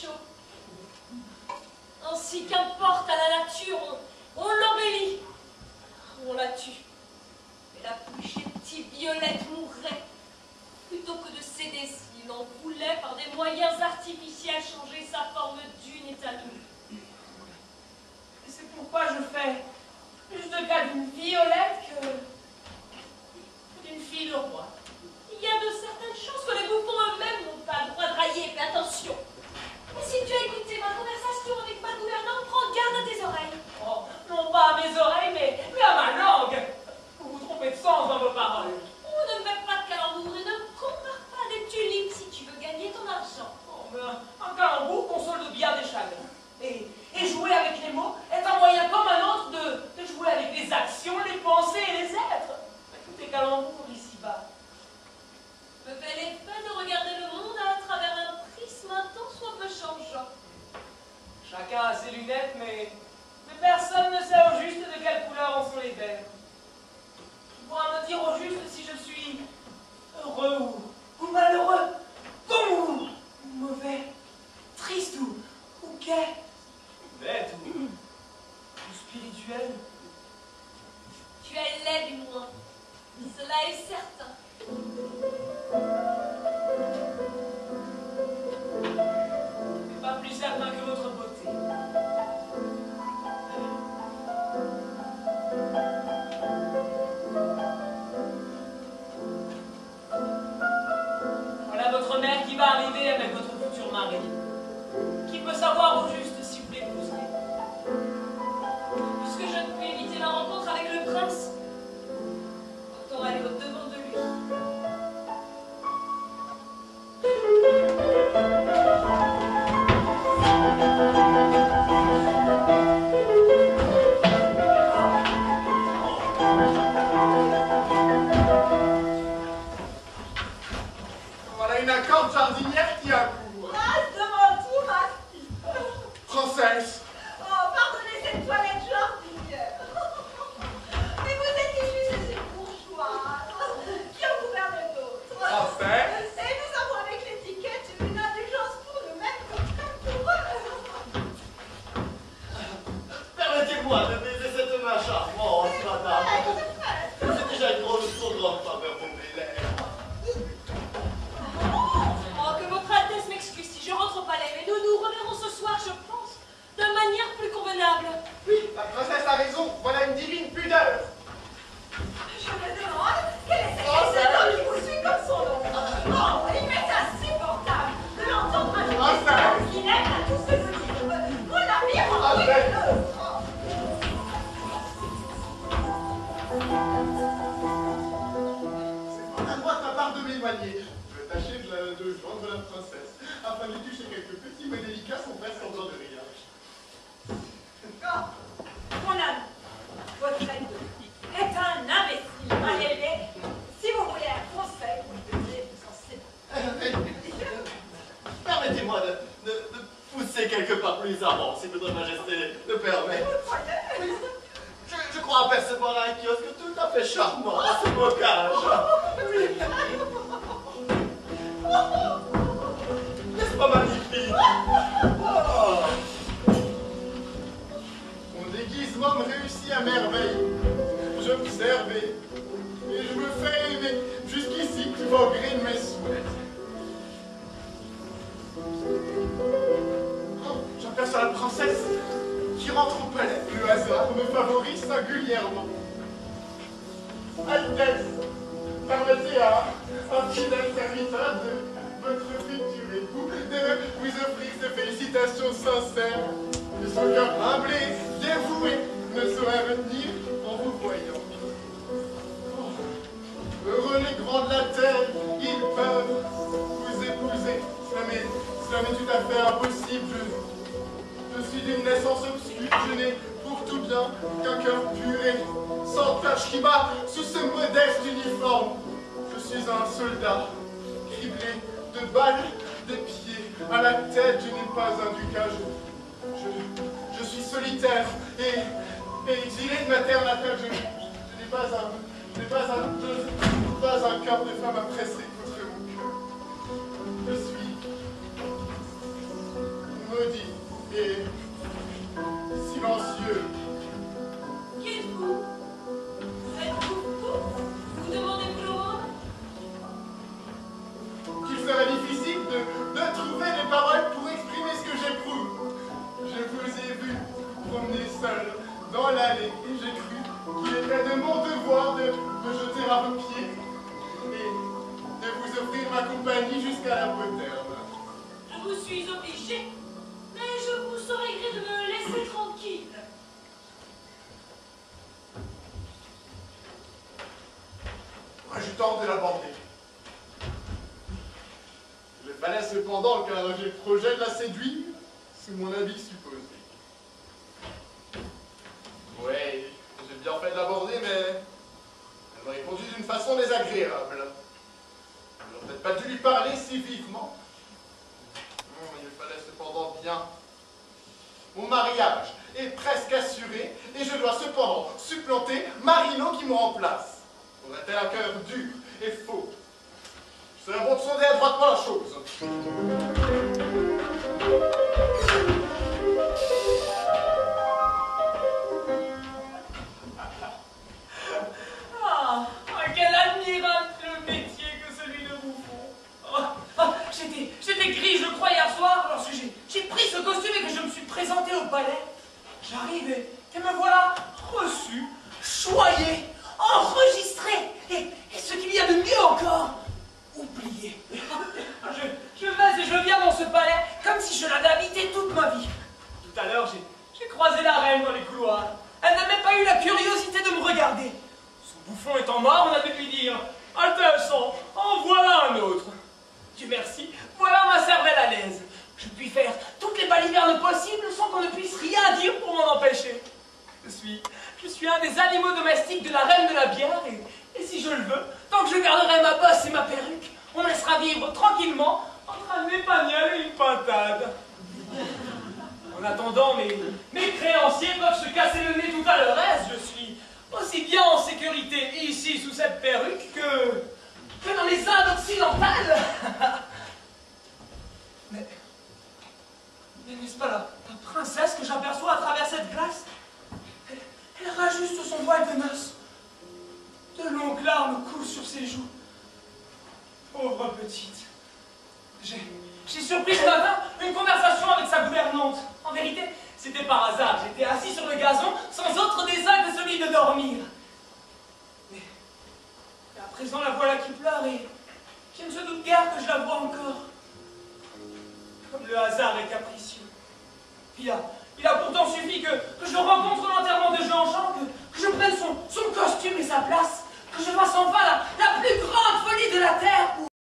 chaud. Ainsi qu'importe à la nature, on l'embellit, on la tue. Mais la plus chétive Violette mourrait, plutôt que de céder s'il en voulait par des moyens artificiels changer sa forme d'une étalon. Et c'est pourquoi je fais plus de cas d'une Violette que d'une fille de roi. Il y a de certaines choses que les bouffons eux-mêmes n'ont pas le droit de railler, mais attention. Et si tu as écouté ma conversation avec ma gouvernante, prends garde à tes oreilles. Oh, non pas à mes oreilles, mais à ma langue. Vous vous trompez de sens dans vos paroles. On ne met pas de calembour et ne compare pas des tulipes si tu veux gagner ton argent. Oh, mais un calembour console bien des chagrins. Et jouer avec les mots est un moyen comme un autre de jouer avec les actions, les pensées et les êtres. Mais tout est calembour ici-bas. Me fait l'effet de regarder le monde à travers un prisme un tant soit peu changeant. Chacun a ses lunettes, mais personne ne sait au juste de quelle couleur en sont les verres. Tu pourras me dire au juste si je suis heureux ou malheureux, bon ou mauvais, triste ou gai, bête ou spirituel. Tu es laid du moins, cela est certain. Et pas plus certain que votre beauté. Voilà votre mère qui va arriver avec votre futur mari. Qui peut savoir au juste si vous l'épouserez? Puisque je ne puis éviter ma rencontre avec le prince, autant aller au-devant de lui. Voilà une accorde jardinière qui accourt. Grâce devant tout, ma fille. Princesse, Oh, pardonnez cette toilette jardinière. Mais vous êtes issus de ces bourgeoises qui en gouvernent d'autres. Français. Et nous avons avec l'étiquette une indulgence pour nous-mêmes comme pour eux. Permettez-moi de baiser cette main charmante, madame. C'est déjà une grosse trop grande faveur pour mes lèvres. Oh, que votre Altesse m'excuse si je rentre au palais, mais nous nous reverrons ce soir, je pense, de manière plus convenable. Oui, la princesse a raison. Voilà une divine pudeur. Je me demande quel est cet homme qui vous suit comme son nom. Oh, il m'est insupportable de l'entendre ajouter qu'il aime à tout ce que nous dit. Mon ami, rendez-le. C'est à moi ta part de m'éloigner. Je vais tâcher de joindre la princesse, afin de lui toucher quelques petits mots délicats sans faire semblant de rien. Oh, mon ami, votre aide est un imbécile mal élevé. Si vous voulez un conseil, vous devez vous en séparer. Permettez-moi de pousser quelque part plus avant, si votre majesté le permet. Vous croyez? Oui, je crois apercevoir un kiosque tout à fait charmant à ce bocage. Oui. N'est-ce pas magnifique? Oh. Mon déguisement me réussit à merveille. J'observais et je me fais aimer jusqu'ici, tout au gré de mes souhaits. Oh, j'aperçois la princesse qui rentre au palais. Le hasard me favorise singulièrement. Altesse, permettez à un fidèle serviteur de votre futur époux de vous offrir ces félicitations sincères. De son cœur humble et dévoué ne saurait retenir en vous voyant. Oh, heureux les grands de la terre, ils peuvent vous épouser. Cela m'est tout à fait impossible. Je suis d'une naissance obscure, je n'ai pour tout bien qu'un cœur pur et sans tache qui bat sous ce modeste uniforme. Je suis un soldat, criblé de balles, des pieds à la tête, je n'ai pas un ducat. Je suis solitaire et exilé de ma terre natale. Je n'ai pas un cœur de femme à presser contre mon cœur. Je suis à un beau terme. Je vous suis obligée, mais je vous saurais gré de me laisser tranquille. Moi, je tente de l'aborder. Il fallait cependant qu'un j'ai le projet de la séduire, c'est mon avis supposé. Oui, j'ai bien fait de l'aborder, mais elle m'a répondu d'une façon désagréable. Je n'aurais peut-être pas dû lui parler si vivement. Il fallait cependant bien. Mon mariage est presque assuré et je dois cependant supplanter Marino qui me remplace. Aurait-elle un cœur dur et faux? Je serais bon de sonder adroitement la chose. Ah, quel admirable métier que celui de bouffon. J'étais gris, je crois, hier soir, lorsque j'ai pris ce costume et que je me suis présenté au palais. J'arrive et me voilà reçu, choyé, enregistré, et ce qu'il y a de mieux encore, oublié. Je vais et je viens dans ce palais comme si je l'avais habité toute ma vie. Tout à l'heure, j'ai croisé la reine dans les couloirs. Elle n'a même pas eu la curiosité de me regarder. Son bouffon étant mort, on a dû lui dire « Altesse, en voilà un autre !» Dieu merci, voilà ma cervelle à l'aise. Je puis faire toutes les balivernes possibles sans qu'on ne puisse rien dire pour m'en empêcher. Je suis un des animaux domestiques de la reine de la bière et si je le veux, tant que je garderai ma bosse et ma perruque, on me laissera vivre tranquillement entre un épagnol et une pintade. En attendant, mes créanciers peuvent se casser le nez tout à leur aise. Je suis aussi bien en sécurité ici sous cette perruque que dans les Indes occidentales. Mais n'est-ce pas la princesse que j'aperçois à travers cette glace? Elle rajuste son voile de noces. De longues larmes coulent sur ses joues. Pauvre petite. J'ai surpris ce matin une conversation avec sa gouvernante. En vérité, c'était par hasard. J'étais assis sur le gazon, sans autre dessein que celui de dormir. Mais à présent, la voilà qui pleure et je ne se doute guère que je la vois encore. Comme le hasard est capricieux. Il a pourtant suffi que je rencontre l'enterrement de Jean-Jean, que je prenne son costume et sa place, que je fasse enfin la plus grande folie de la terre